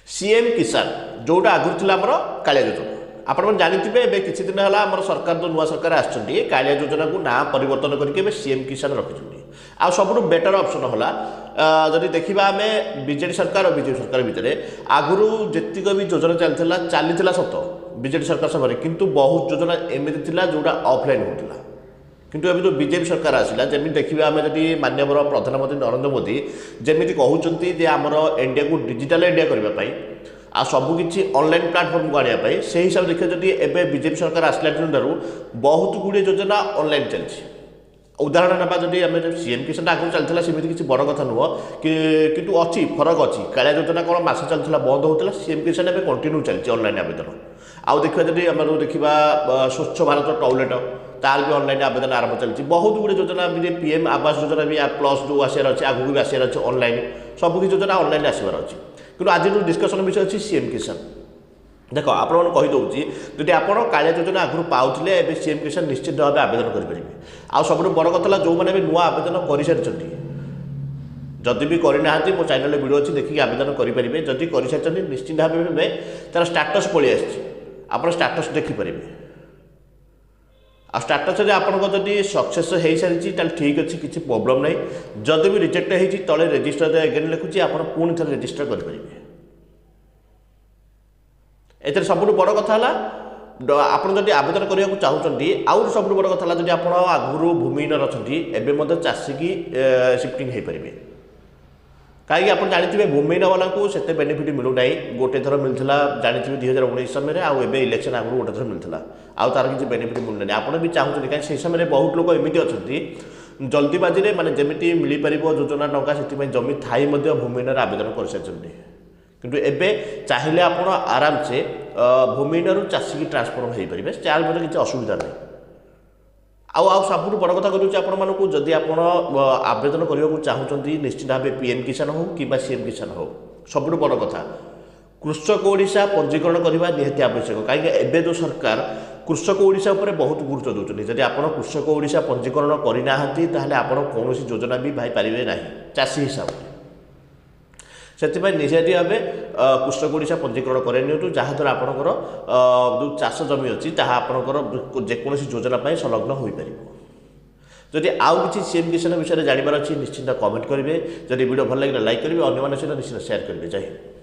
CM किसान जोटा आगुरी थिला हमर कालिया योजना आपण जानिथिबे एबे किछि दिन हला हमर सरकार जो नुआ सरकार आछंती कालिया योजना को ना परिवर्तन करके एबे सीएम किसान रखिछंती आ सबरु बेटर ऑप्शन हला जदि देखिबा हमें बीजेडी सरकार और बीजेपी सरकार भितरे आगुरु जेतिक भी योजना चलीथिला सत बीजेडी सरकार समय किंतु बहुत योजना एमिति थिला जोटा ऑफलाइन होतिला किंतु अभी जो बीजेपी सरकार आसिला जमी देखिए आम जब माननीय प्रधानमंत्री नरेंद्र मोदी जमी कहते जे आमर इंडिया को डिजिटल इंडिया करने आ सबकि ऑनलाइन प्लाटफॉर्म को आने से हिसाब से देखिए जदि एवं बीजेपी सरकार आसला दिन बहुत गुड़े योजना ऑनलाइन चलती उदाहरण ना जब आम सीएम किसान आगे चलता सेमती किसी बड़ कथा नुह कि अच्छी फरक अच्छी कालिया योजना कौन मस चलता बंद होता सीएम किसान एवं कंटिन्यू चलती ऑनलाइन आवेदन आउ देखा जब आम देखा स्वच्छ भारत टॉयलेट तार भी ऑनलाइन आवेदन आरंभ चलती बहुत गुड़े योजना भी पीएम आवास योजना भी प्लस जो आसार अच्छे आगू भी आसार अच्छे ऑनलाइन सबकि योजना ऑनलाइन आसबार अच्छे कि आज जो डिस्कसन विषय अच्छी सीएम किसान देख आप कहीदे जदि आप कालिया योजना आगुरी पाते हैं सीएम किसान निश्चित भाव आवेदन करेंगे आ सब बड़ कथा जो मैंने भी नुआ आवेदन कर सारी जदि भी करना मो चैनल वीडियो अच्छी देखिए आवेदन करेंगे जदि कर सारी निश्चित भाव तार स्टाटस पलि आप स्टाटस देखिपारे आ स्टाटस आपड़ी सक्सेस हो सारी ठीक अच्छे किसी प्रोब्लेम ना जदि भी रिजेक्ट होती तले रेजिस्टर एगेन लिखुची आप पुणी थे रेजिस्टर करेंगे एथर सब बड़ कथा आपड़ जब आवेदन करने को चाहते आउ सब बड़ कथा जब आप आगुरी भूमिहीन अच्छा एवं चाषी की शिफ्टिंग हो पारे कहीं आप जानते भूमिहीन वाला को से बेनिफिट मिलूना गोटे थर मिलता जानते 2019 समय आउ एवं इलेक्शन आगुरी गोटे थर मिलता आउ तार किसी बेनिफिट मिलूना आप भी चाहते कहीं से समय बहुत लोग एमती अच्छा जल्दीबाजी में मानते जमी मिल पार योजना टंका से जमी थाई भूमिहीन आवेदन कर सारी किंतु एबे चाहिए आप आराम से भूमिहीन चाषी की ट्रांसफॉर्म हो पारे चार मध्य किसी असुविधा नहीं आउ सब बड़ कथा करूँ जदि आप आवेदन करने को चाहते निश्चित भाव पीएम किसान हो कि सीएम किसान हो सब बड़ कथा कृषक ओडिशा पंजीकरण करने निहाती आवश्यक कहीं एवं जो सरकार कृषक ओडिशा उपर बहुत गुरुत्व दूसरी जदि आप कृषक ओडिशा पंजीकरण करना आप कौन योजना भी पाई पारे ना चाषी हिसाब से निजाती भाव कृषक ओडिशा पंजीकरण कर जहाँद्वारा आपंकर जो चाष जमी अच्छी आपंकर जेकोसी योजना संलग्न हो पार जदि आउ किसी सीएम किसान विषय जानवर अच्छी निश्चिंत कमेंट करेंगे जदि वीडियो भल लगे लाइक करेंगे अन्य सहित निश्चित शेयर करेंगे जय हिंद।